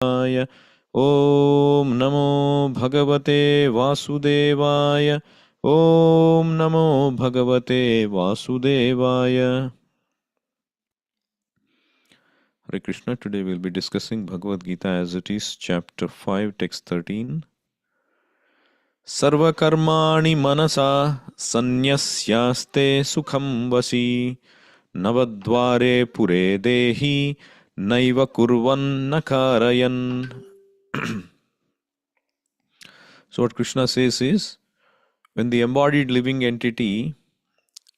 Om Namo Bhagavate Vasudevaya. Om Namo Bhagavate Vasudevaya. Hare Krishna, today we will be discussing Bhagavad Gita as it is, chapter 5, text 13. Sarva karmani manasa sanyasyaste sukham vasi navadvare pure dehi naiva kurvan nakarayan. So what Krishna says is, when the embodied living entity,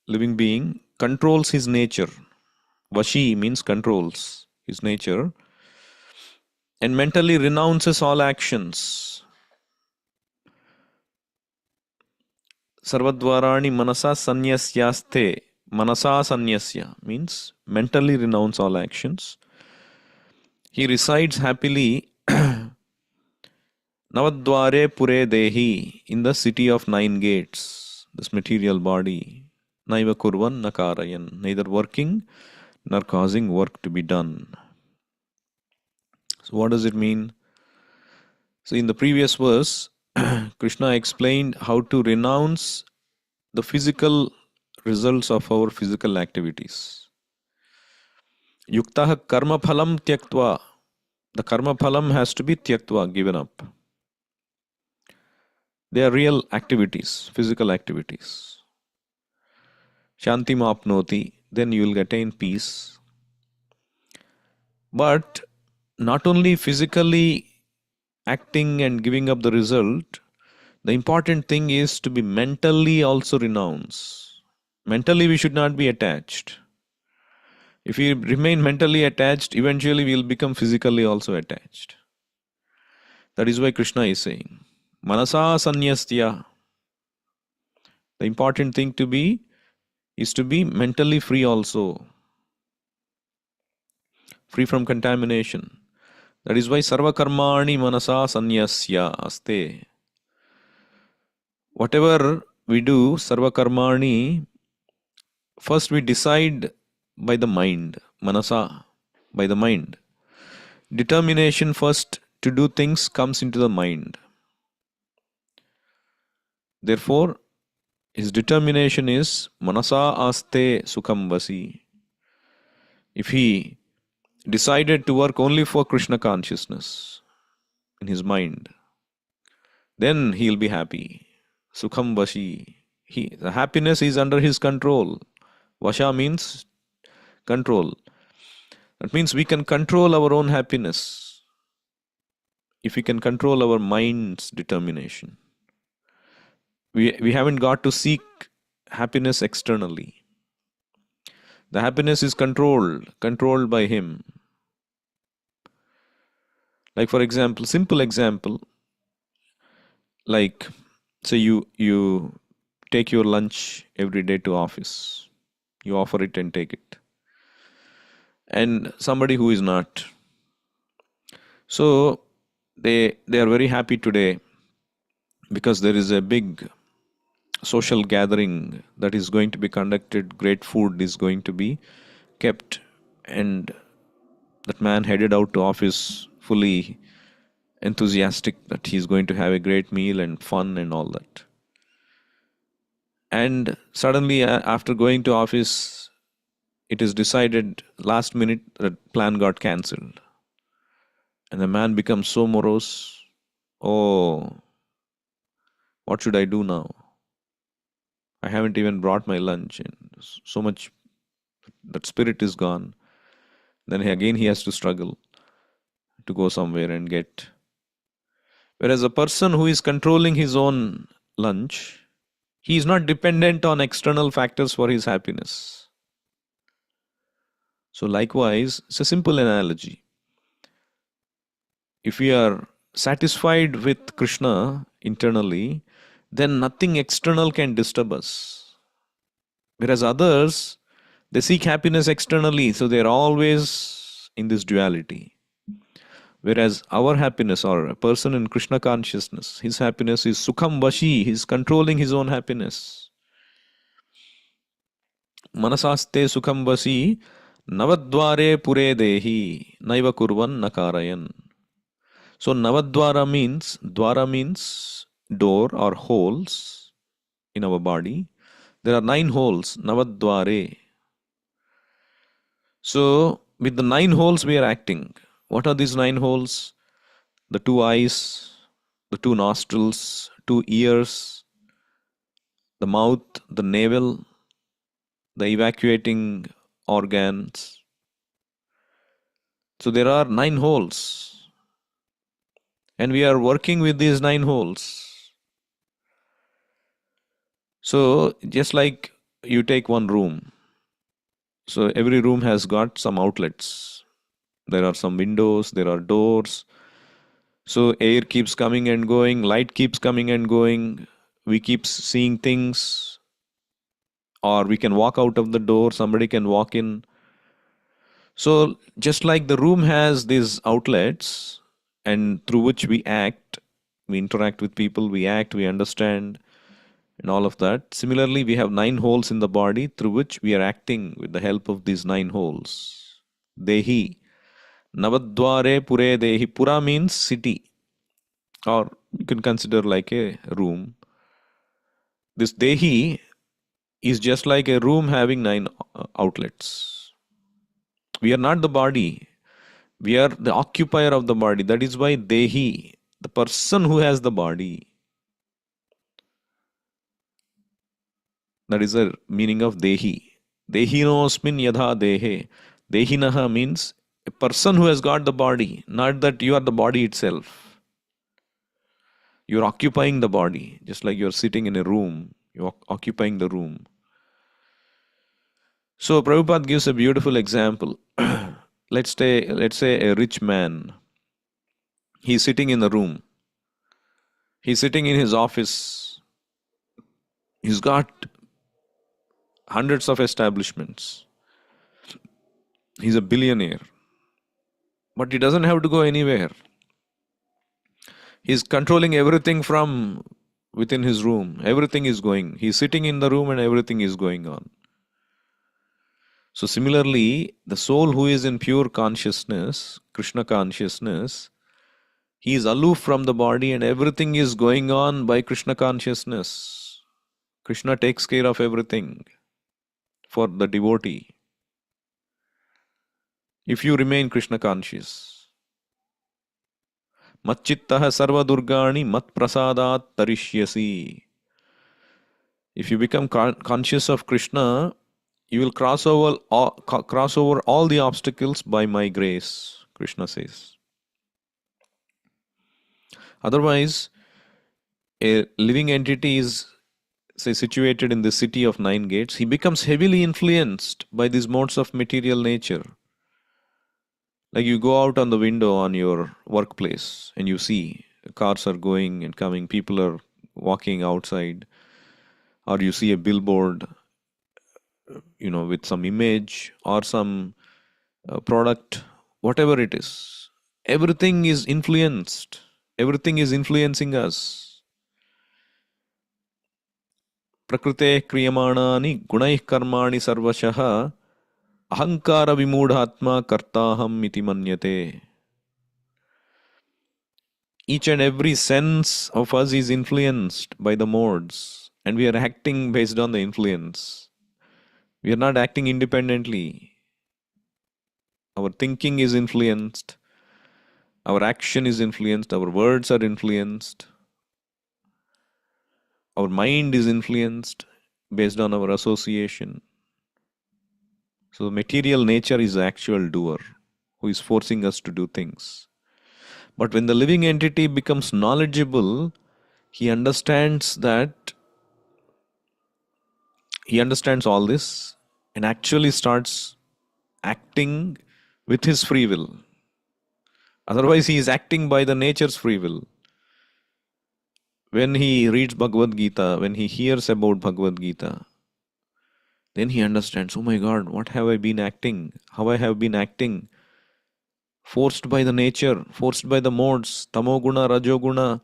living being, controls his nature, vashi means controls his nature, and mentally renounces all actions. Sarvadvarani manasa sanyasyaste. Manasa sanyasya means mentally renounce all actions. He resides happily Navadvare Pure Dehi in the city of 9 gates, this material body. Naiva Kurvan Nakarayan, neither working nor causing work to be done. So, what does it mean? So, in the previous verse, Krishna explained how to renounce the physical results of our physical activities. Yuktaha karma phalam tyaktva. The karma phalam has to be tyaktva, given up. They are real activities, physical activities. Shanti mapnoti, then you will attain peace. But not only physically acting and giving up the result, the important thing is to be mentally also renounce. Mentally we should not be attached. If we remain mentally attached, eventually we will become physically also attached. That is why Krishna is saying, Manasa sanyastya. The important thing is to be mentally free also. Free from contamination. That is why sarva karmani manasa sanyasya aste. Whatever we do, sarva karmani, first we decide by the mind, manasa, by the mind. Determination first to do things comes into the mind. Therefore, his determination is manasa aste sukham vasi. If he decided to work only for Krishna consciousness in his mind, then he'll be happy. Sukham vasi. The happiness is under his control. Vasha means control. That means we can control our own happiness if we can control our mind's determination. We haven't got to seek happiness externally. The happiness is controlled by him. Like for example, simple example, like say you take your lunch every day to office. You offer it and take it. And somebody who is not. So they are very happy today because there is a big social gathering that is going to be conducted. Great food is going to be kept, and that man headed out to office fully enthusiastic that he's going to have a great meal and fun and all that. And suddenly after going to office, it is decided last minute that plan got cancelled. And the man becomes so morose. Oh, what should I do now? I haven't even brought my lunch, and so much that spirit is gone. Then again he has to struggle to go somewhere and get. Whereas a person who is controlling his own lunch, he is not dependent on external factors for his happiness. So likewise, it's a simple analogy. If we are satisfied with Krishna internally, then nothing external can disturb us. Whereas others, they seek happiness externally, so they are always in this duality. Whereas our happiness, or a person in Krishna consciousness, his happiness is sukham vashi, he is controlling his own happiness. Manasaste sukham vasi navadvare pure dehi naiva kurvan nakarayan. So Dwara means door or holes in our body. There are 9 holes, Navadware. So with the 9 holes we are acting. What are these 9 holes? The 2 eyes, the 2 nostrils, 2 ears, the mouth, the navel, the evacuating organs. So there are 9 holes, and we are working with these 9 holes. So just like you take one room, so every room has got some outlets. There are some windows, there are doors. So air keeps coming and going, light keeps coming and going. We keep seeing things, or we can walk out of the door, somebody can walk in. So just like the room has these outlets and through which we act, we interact with people, we act, we understand, and all of that. Similarly, we have 9 holes in the body through which we are acting with the help of these 9 holes. Dehi. Navadware Pure Dehi. Pura means city, or you can consider like a room. This Dehi is just like a room having 9 outlets. We are not the body. We are the occupier of the body. That is why Dehi, the person who has the body. That is the meaning of Dehi. Dehinosmin yadha dehe. Dehinaha means a person who has got the body, not that you are the body itself. You are occupying the body, just like you are sitting in a room, you are occupying the room. So Prabhupada gives a beautiful example. Let's say a rich man. He's sitting in the room. He's sitting in his office. He's got hundreds of establishments. He's a billionaire. But he doesn't have to go anywhere. He's controlling everything from within his room. Everything is going. He's sitting in the room and everything is going on. So similarly, the soul who is in pure consciousness, Krishna consciousness, he is aloof from the body and everything is going on by Krishna consciousness. Krishna takes care of everything for the devotee. If you remain Krishna conscious. Matchittaha sarva durgani mat prasadat tarishyasi. If you become conscious of Krishna, you will cross over all the obstacles by my grace, Krishna says. Otherwise, a living entity is, say, situated in the city of 9 gates. He becomes heavily influenced by these modes of material nature. Like you go out on the window on your workplace and you see cars are going and coming, people are walking outside, or you see a billboard, with some image or some product, whatever it is. Everything is influenced. Everything is influencing us. Prakrite kriyamanani gunaih karmani sarvashah ahankara vimudhatma kartaham iti manyate. Each and every sense of us is influenced by the modes, and we are acting based on the influence. We are not acting independently. Our thinking is influenced. Our action is influenced. Our words are influenced. Our mind is influenced based on our association. So the material nature is the actual doer who is forcing us to do things. But when the living entity becomes knowledgeable, he understands all this and actually starts acting with his free will. Otherwise, he is acting by the nature's free will. When he reads Bhagavad Gita, when he hears about Bhagavad Gita, then he understands, oh my God, what have I been acting? How I have been acting? Forced by the nature, forced by the modes, tamoguna, rajoguna.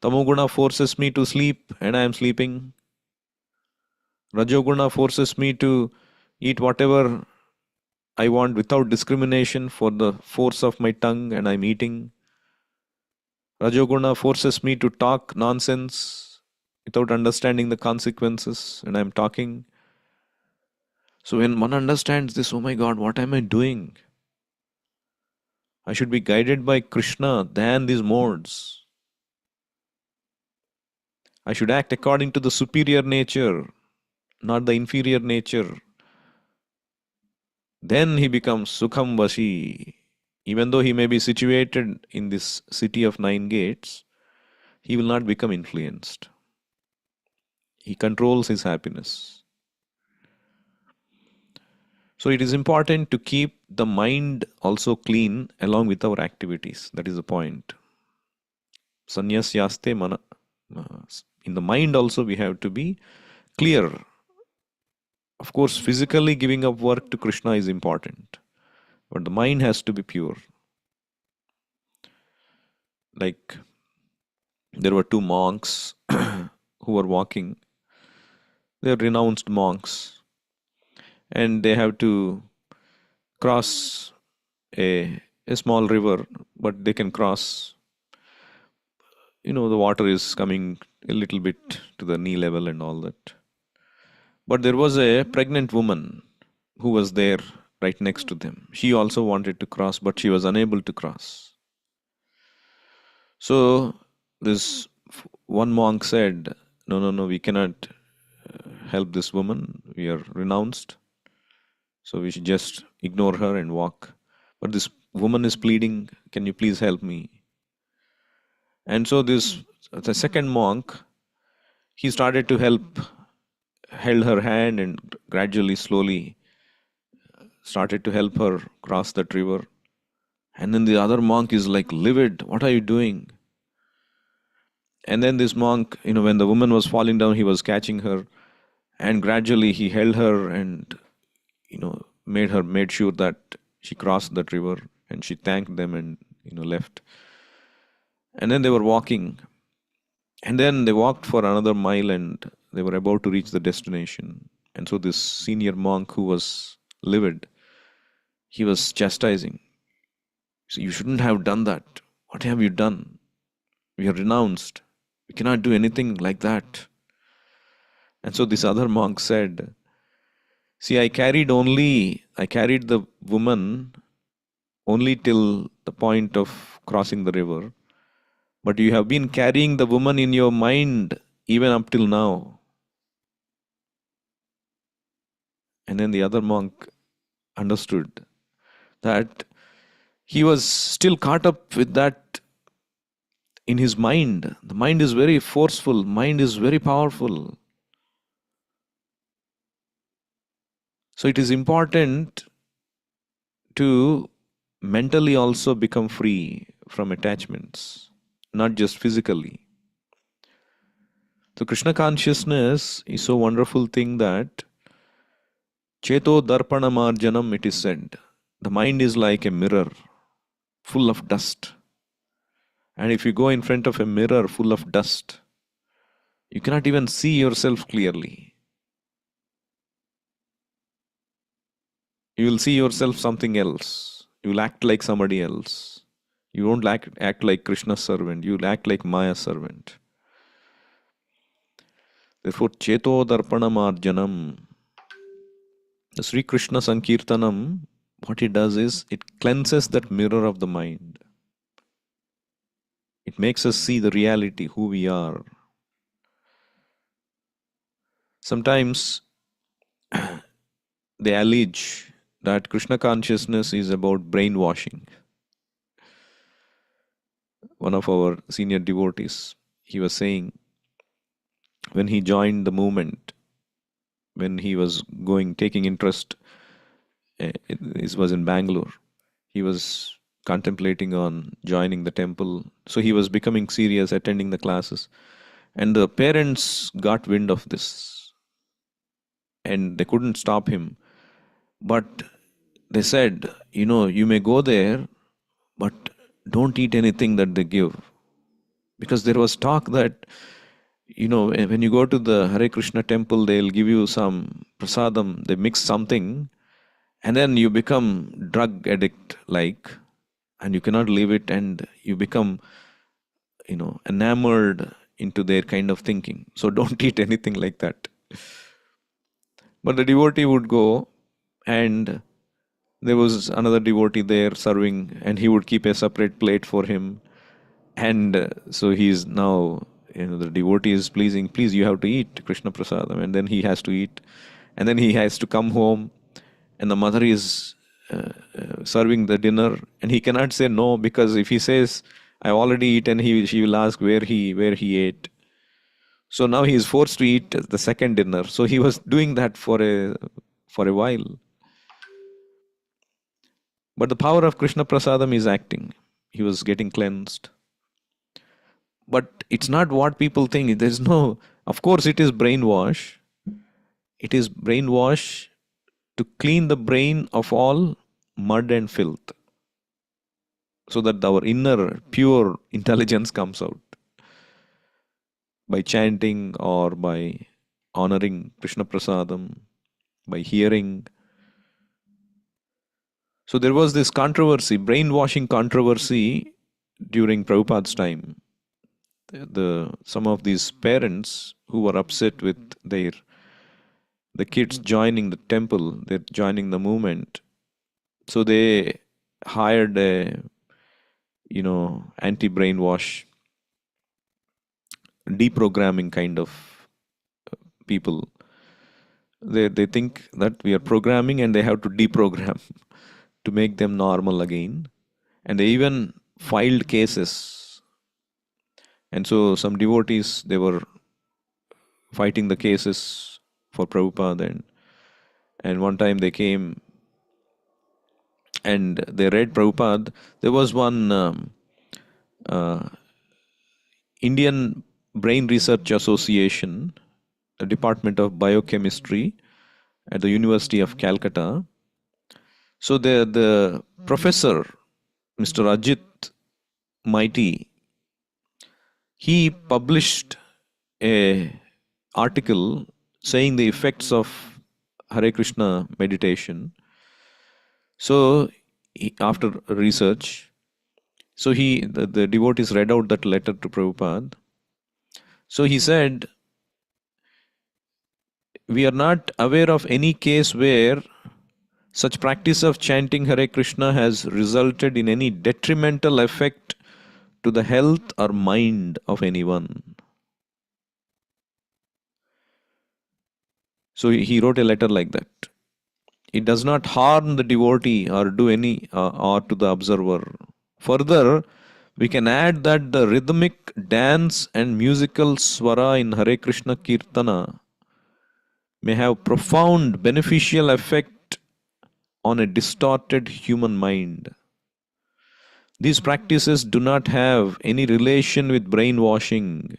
Tamoguna forces me to sleep and I am sleeping. Rajoguna forces me to eat whatever I want without discrimination for the force of my tongue and I'm eating. Rajoguna forces me to talk nonsense without understanding the consequences, and I'm talking. So when one understands this, oh my God, what am I doing? I should be guided by Krishna than these modes. I should act according to the superior nature, not the inferior nature. Then he becomes Sukham Vashi. Even though he may be situated in this city of nine gates, he will not become influenced. He controls his happiness. So it is important to keep the mind also clean along with our activities. That is the point. Sanyasyaste mana. In the mind also we have to be clear. Of course, physically giving up work to Krishna is important, but the mind has to be pure. Like there were two monks who were walking. They are renounced monks, and they have to cross a small river, but they can cross. The water is coming a little bit to the knee level and all that. But there was a pregnant woman who was there right next to them. She also wanted to cross, but she was unable to cross. So this one monk said, no, no, no, we cannot help this woman. We are renounced. So we should just ignore her and walk. But this woman is pleading, can you please help me? And so the second monk, he started to help, held her hand and gradually, slowly started to help her cross that river. And then the other monk is like livid. What are you doing? And then this monk, when the woman was falling down, he was catching her. And gradually he held her and, made sure that she crossed that river. And she thanked them and, left. And then they were walking. And then they walked for another mile and they were about to reach the destination. And so this senior monk who was livid, he was chastising. So you shouldn't have done that. What have you done? We are renounced. We cannot do anything like that. And so this other monk said, see, I carried the woman only till the point of crossing the river. But you have been carrying the woman in your mind even up till now. And then the other monk understood that he was still caught up with that in his mind. The mind is very forceful, mind is very powerful. So it is important to mentally also become free from attachments, not just physically. So Krishna consciousness is so wonderful thing that Cheto Darpana Marjanam, it is said. The mind is like a mirror full of dust. And if you go in front of a mirror full of dust, you cannot even see yourself clearly. You will see yourself something else. You will act like somebody else. You won't act like Krishna's servant. You will act like Maya's servant. Therefore, Cheto Darpana Marjanam, the Sri Krishna Sankirtanam, what it does is, it cleanses that mirror of the mind. It makes us see the reality, who we are. Sometimes they allege that Krishna consciousness is about brainwashing. One of our senior devotees, he was saying, when he joined the movement, when he was taking interest, this was in Bangalore, he was contemplating on joining the temple. So he was becoming serious, attending the classes. And the parents got wind of this. And they couldn't stop him. But they said, you may go there, but don't eat anything that they give. Because there was talk that, when you go to the Hare Krishna temple, they'll give you some prasadam, they mix something, and then you become drug addict like, and you cannot leave it, and you become enamored into their kind of thinking. So don't eat anything like that. But the devotee would go, and there was another devotee there serving, and he would keep a separate plate for him. And so he's now, the devotee is pleasing, please, you have to eat Krishna Prasadam. And then he has to eat. And then he has to come home, and the mother is serving the dinner, and he cannot say no, because if he says, I've already eaten, she will ask where he ate. So now he is forced to eat the second dinner. So he was doing that for a while. But the power of Krishna Prasadam is acting. He was getting cleansed. But it's not what people think. There's no, of course, it is brainwash. It is brainwash to clean the brain of all mud and filth, so that our inner pure intelligence comes out by chanting or by honoring Krishna Prasadam, by hearing. So there was this controversy, brainwashing controversy during Prabhupada's time. Some of these parents who were upset with the kids joining the temple, they're joining the movement. So they hired a anti-brainwash, deprogramming kind of people. They think that we are programming, and they have to deprogram to make them normal again. And they even filed cases. And so some devotees, they were fighting the cases for Prabhupada. And one time they came and they read Prabhupada. There was one uh, Indian Brain Research Association, a department of biochemistry at the University of Calcutta. So the professor, Mr. Ajit Mighty, he published a article saying the effects of Hare Krishna meditation. So after research, so the devotees read out that letter to Prabhupada. So he said, we are not aware of any case where such practice of chanting Hare Krishna has resulted in any detrimental effect to the health or mind of anyone. So he wrote a letter like that. It does not harm the devotee or do any or to the observer. Further, we can add that the rhythmic dance and musical swara in Hare Krishna Kirtana may have profound beneficial effect on a distorted human mind. These practices do not have any relation with brainwashing,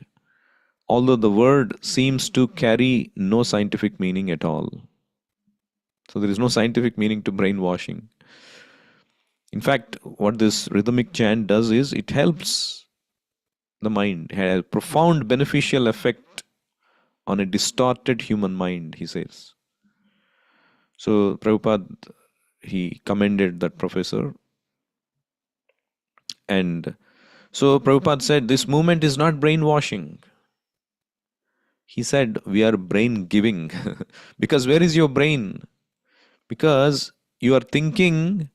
although the word seems to carry no scientific meaning at all. So there is no scientific meaning to brainwashing. In fact, what this rhythmic chant does is it helps the mind, has a profound beneficial effect on a distorted human mind, he says. So Prabhupada, he commended that professor. And so Prabhupada said, this movement is not brainwashing. He said, we are brain giving. Because where is your brain? Because you are thinking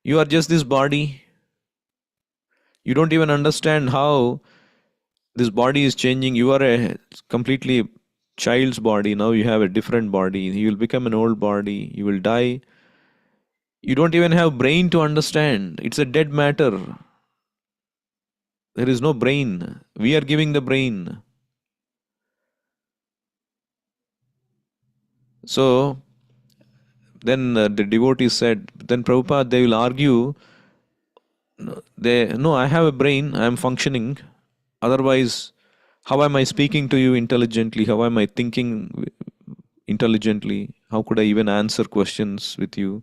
you are just this body. You don't even understand how this body is changing. You are a completely child's body. Now you have a different body. You will become an old body. You will die. You don't even have brain to understand. It's a dead matter. There is no brain. We are giving the brain. So then the devotees said, then Prabhupada, they will argue, no, I have a brain, I am functioning. Otherwise, how am I speaking to you intelligently? How am I thinking intelligently? How could I even answer questions with you?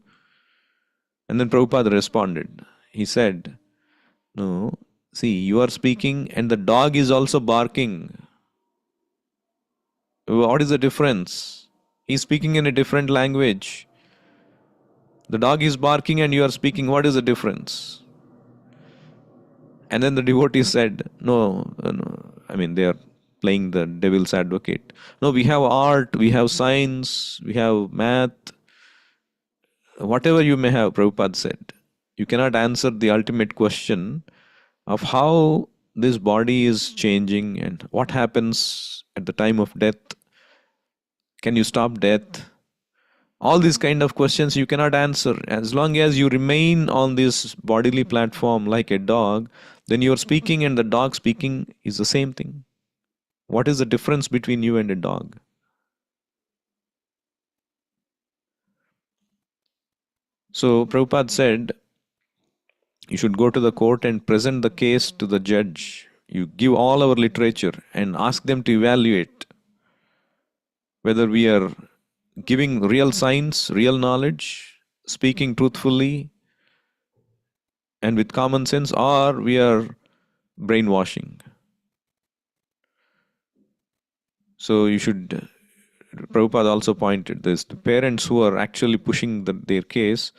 And then Prabhupada responded. He said, no, see, you are speaking and the dog is also barking. What is the difference? He's speaking in a different language. The dog is barking and you are speaking. What is the difference? And then the devotee said, no, no, I mean, they are playing the devil's advocate. No, we have art, we have science, we have math, whatever you may have, Prabhupada said. You cannot answer the ultimate question of how this body is changing and what happens at the time of death. Can you stop death? All these kind of questions you cannot answer. As long as you remain on this bodily platform like a dog, then you're speaking and the dog speaking is the same thing. What is the difference between you and a dog? So Prabhupada said, you should go to the court and present the case to the judge. You give all our literature and ask them to evaluate whether we are giving real science, real knowledge, speaking truthfully and with common sense, or we are brainwashing. So you should, Prabhupada also pointed this, the parents who are actually pushing their case,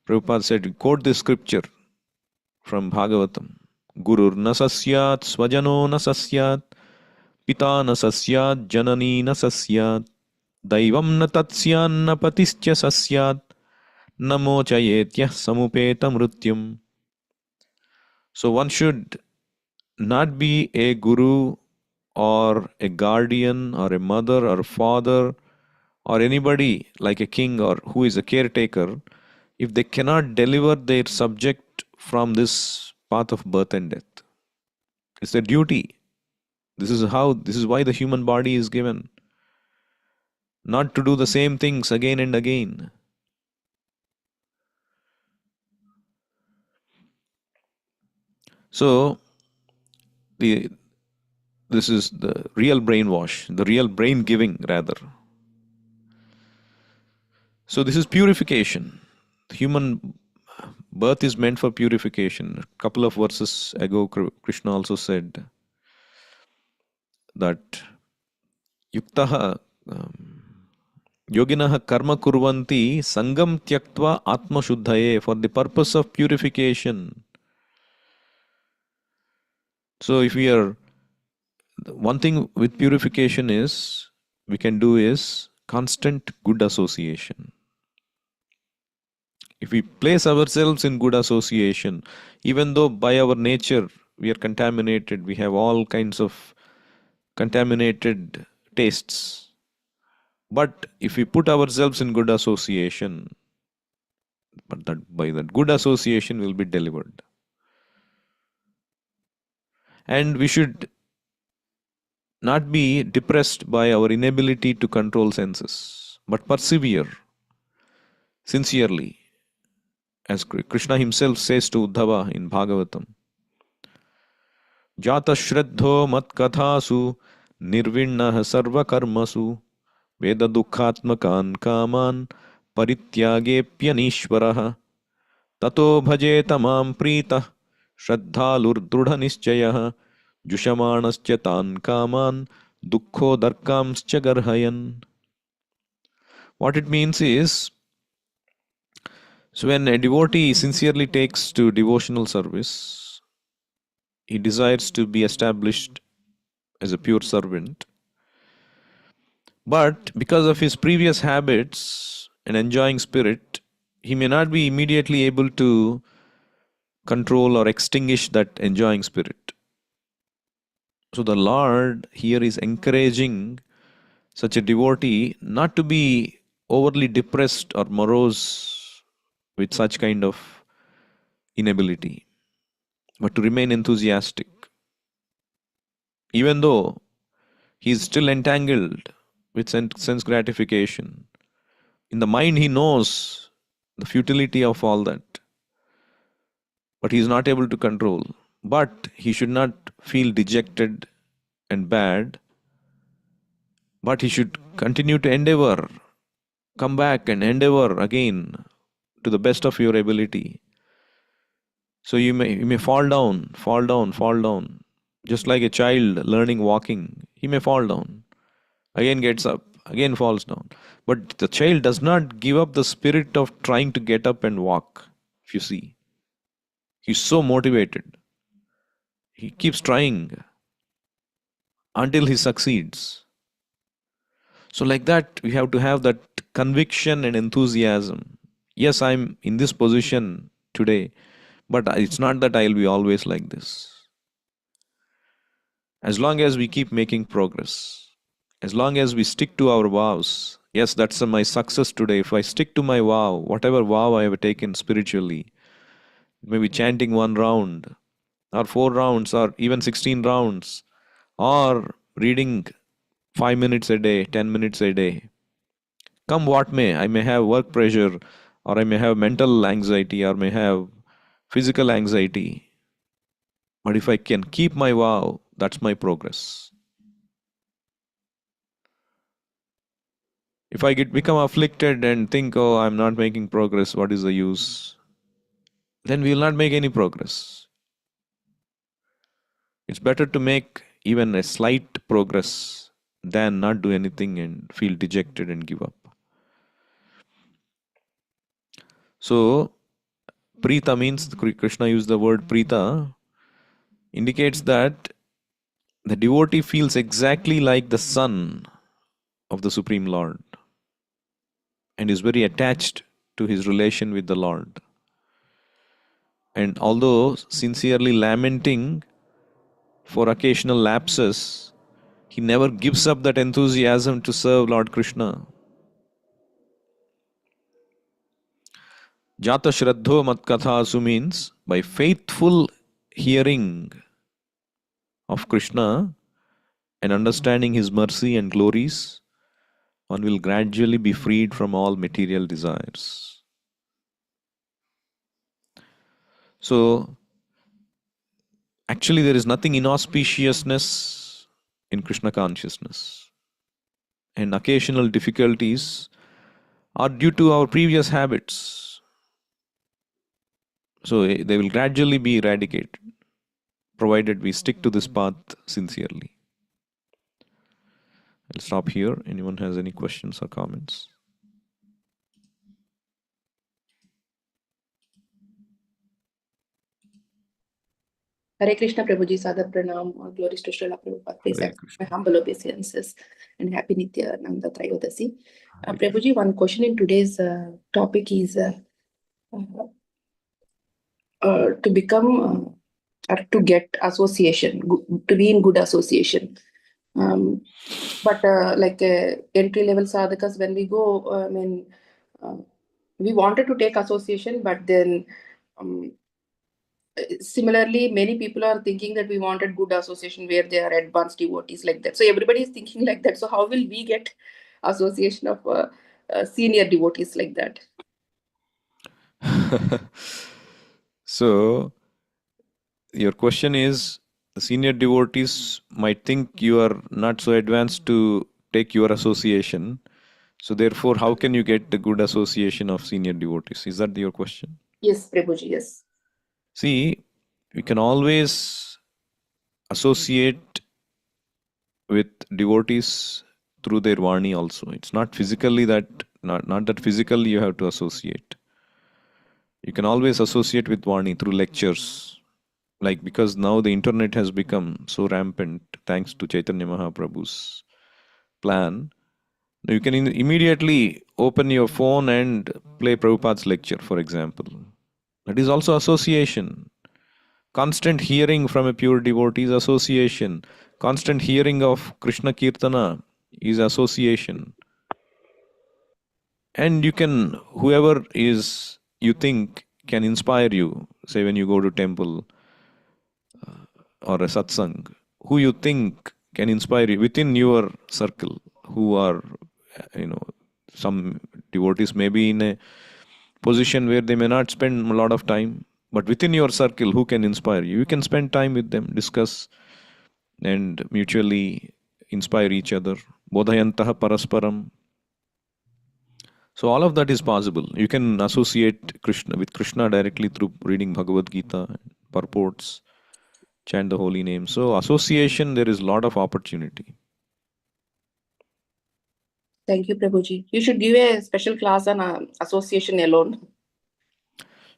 Prabhupada said, quote this scripture from Bhagavatam. Gurur na sasyat, swajano na sasyat, pita na sasyat, janani na sasyat, daivam na tatsyan na patischa sasyat, namo chayetyah samupeta mrutyam. So one should not be a guru or a guardian or a mother or father or anybody like a king or who is a caretaker if they cannot deliver their subject from this path of birth and death. It's their duty. This is why the human body is given. Not to do the same things again and again. So this is the real brainwash, the real brain giving rather. So this is purification. The human birth is meant for purification. A couple of verses ago, Krishna also said that yuktaha yoginaha karma kurvanti sangam tyaktva atma shuddhaye, for the purpose of purification. So if we are, one thing with purification is, we can do is constant good association. If we place ourselves in good association, even though by our nature we are contaminated, we have all kinds of contaminated tastes. But if we put ourselves in good association, but that by that good association will be delivered. And we should not be depressed by our inability to control senses, but persevere sincerely. As Krishna himself says to Uddhava in Bhagavatam, Jata Shraddho Mat Kathasu Nirvinnah Sarva Karmasu Veda Dukkhatmakan Kaman Parityagepyanishvaraha Tato Bhaje Tamam Prita Shraddhalur Drudha Nischayah Jushamanascha Tan Kaman Dukkho Darkamscha Garhayan. What it means is, so when a devotee sincerely takes to devotional service, he desires to be established as a pure servant. But because of his previous habits and enjoying spirit, he may not be immediately able to control or extinguish that enjoying spirit. So the Lord here is encouraging such a devotee not to be overly depressed or morose with such kind of inability, but to remain enthusiastic. Even though he is still entangled with sense gratification, in the mind he knows the futility of all that, but he is not able to control. But he should not feel dejected and bad, but he should continue to endeavor, come back and endeavor again to the best of your ability. So you may fall down, just like a child learning walking. He may fall down, again gets up, again falls down. But the child does not give up the spirit of trying to get up and walk. If you see, he's so motivated. He keeps trying until he succeeds. So, like that, we have to have that conviction and enthusiasm. Yes, I'm in this position today, but it's not that I'll be always like this. As long as we keep making progress, as long as we stick to our vows, yes, that's my success today. If I stick to my vow, whatever vow I have taken spiritually, maybe chanting 1 round, or 4 rounds, or even 16 rounds, or reading 5 minutes a day, 10 minutes a day. Come what may, I may have work pressure, or I may have mental anxiety, or may have physical anxiety. But if I can keep my vow, that's my progress. If I become afflicted and think, oh, I'm not making progress, what is the use? Then we will not make any progress. It's better to make even a slight progress than not do anything and feel dejected and give up. So, Prita means, Krishna used the word Prita, indicates that the devotee feels exactly like the son of the Supreme Lord and is very attached to his relation with the Lord. And although sincerely lamenting for occasional lapses, he never gives up that enthusiasm to serve Lord Krishna. Jata Shraddho Matkathasu means by faithful hearing of Krishna and understanding his mercy and glories, one will gradually be freed from all material desires. So, actually, there is nothing inauspiciousness in Krishna consciousness. And occasional difficulties are due to our previous habits. So, they will gradually be eradicated, provided we stick to this path sincerely. I'll stop here. Anyone has any questions or comments? Hare Krishna Prabhuji, Sadar Pranam, all glories to Srila Prabhupada. Please Hare accept my Krishna. humble obeisances and happy Nitya Nanda Trayodasi. Prabhuji, one question in today's topic is to become or to get association, to be in good association. But like entry level sadhakas, when we go, we wanted to take association, but then similarly, many people are thinking that we wanted good association where they are advanced devotees like that. So everybody is thinking like that. So how will we get association of senior devotees like that? So, your question is the senior devotees might think you are not so advanced to take your association. So, therefore, how can you get the good association of senior devotees? Is that your question? Yes, Prabhuji, yes. See, we can always associate with devotees through their Vani also. It's not physically that, not that physically you have to associate. You can always associate with Vani through lectures. Like, because now the internet has become so rampant thanks to Chaitanya Mahaprabhu's plan, you can immediately open your phone and play Prabhupada's lecture, for example. That is also association. Constant hearing from a pure devotee is association. Constant hearing of Krishna Kirtana is association. And you can, whoever is you think can inspire you, say when you go to temple or a satsang, who you think can inspire you within your circle, who are, some devotees may be in a position where they may not spend a lot of time, but within your circle, who can inspire you? You can spend time with them, discuss, and mutually inspire each other. Bodhayantaha parasparam. So all of that is possible. You can associate Krishna with Krishna directly through reading Bhagavad Gita, purports, chant the holy name. So association, there is a lot of opportunity. Thank you, Prabhuji. You should give a special class on association alone.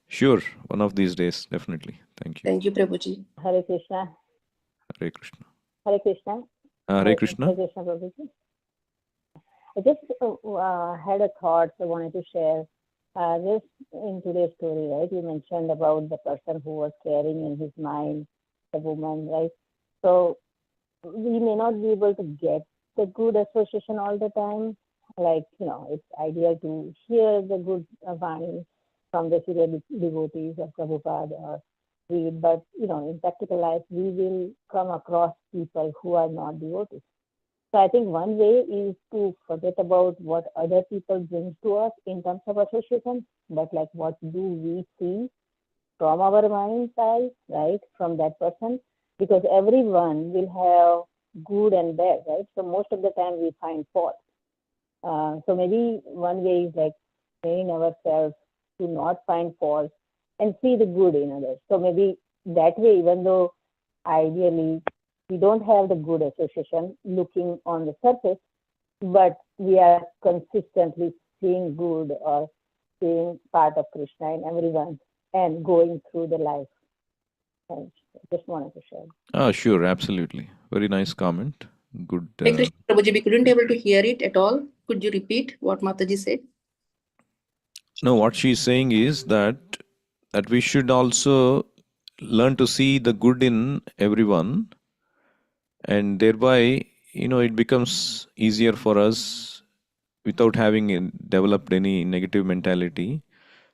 Sure, one of these days, definitely. Thank you. Thank you, Prabhuji. Hare Krishna. Hare Krishna. Hare Krishna. Hare Krishna. Hare Krishna, Prabhuji. I just had a thought I wanted to share. Just in today's story, right? You mentioned about the person who was carrying in his mind the woman, right? So we may not be able to get the good association all the time. Like, it's ideal to hear the good Vani from the serial devotees of Prabhupada or read, but, in practical life, we will come across people who are not devotees. So I think one way is to forget about what other people bring to us in terms of association, but like what do we see from our mind's eye, right, from that person, because everyone will have good and bad, right? So most of the time we find fault. So maybe one way is like training ourselves to not find fault and see the good in others. So maybe that way, even though ideally we don't have the good association looking on the surface, but we are consistently seeing good or seeing part of Krishna in everyone and going through the life. And just wanted to share. Sure, absolutely. Very nice comment. Good. Hare Krishna, Prabhuji, we couldn't able to hear it at all. Could you repeat what Mataji said? No, what she's saying is that we should also learn to see the good in everyone, and thereby, it becomes easier for us without having developed any negative mentality.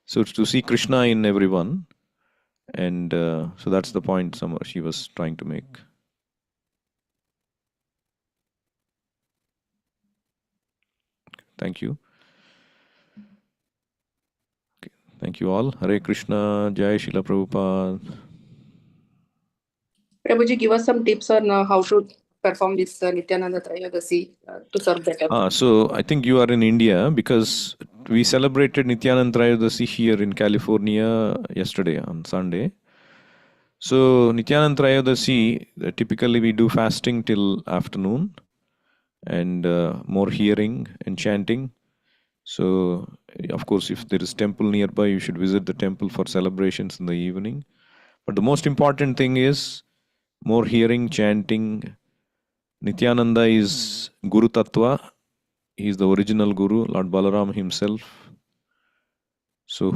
So it's to see Krishna in everyone, and so that's the point somewhere she was trying to make. Thank you. Okay. Thank you all. Hare Krishna. Jai Shila Prabhupada. Prabhuji, give us some tips on how to perform this Nityananda Trayodasi to serve better. So I think you are in India because we celebrated Nityananda Trayodasi here in California yesterday on Sunday. So Nityananda Trayodasi, typically we do fasting till afternoon and more hearing and chanting. So of course, if there is temple nearby, you should visit the temple for celebrations in the evening. But the most important thing is more hearing, chanting. Nityananda is Guru Tattva. He is the original Guru, Lord Balaram himself. So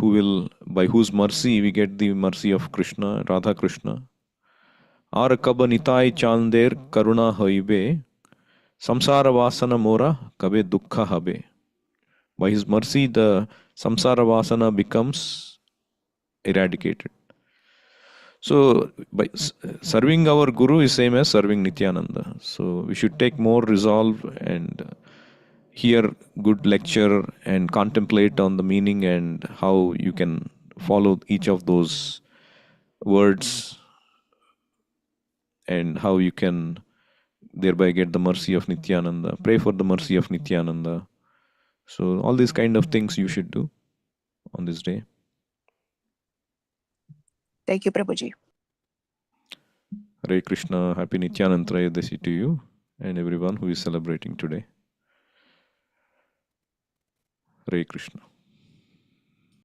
by whose mercy we get the mercy of Krishna, Radha Krishna. Ar kaba nitai chander karuna haibe, samsara vasana mora kabe dukkha habe. By his mercy, the samsara vasana becomes eradicated. So by serving our Guru is same as serving Nityananda. So we should take more resolve and hear good lecture and contemplate on the meaning and how you can follow each of those words and how you can thereby get the mercy of Nityananda. Pray for the mercy of Nityananda. So all these kind of things you should do on this day. Thank you, Prabhuji. Hare Krishna, happy Nityananda Trayodasi to you and everyone who is celebrating today. Hare Krishna.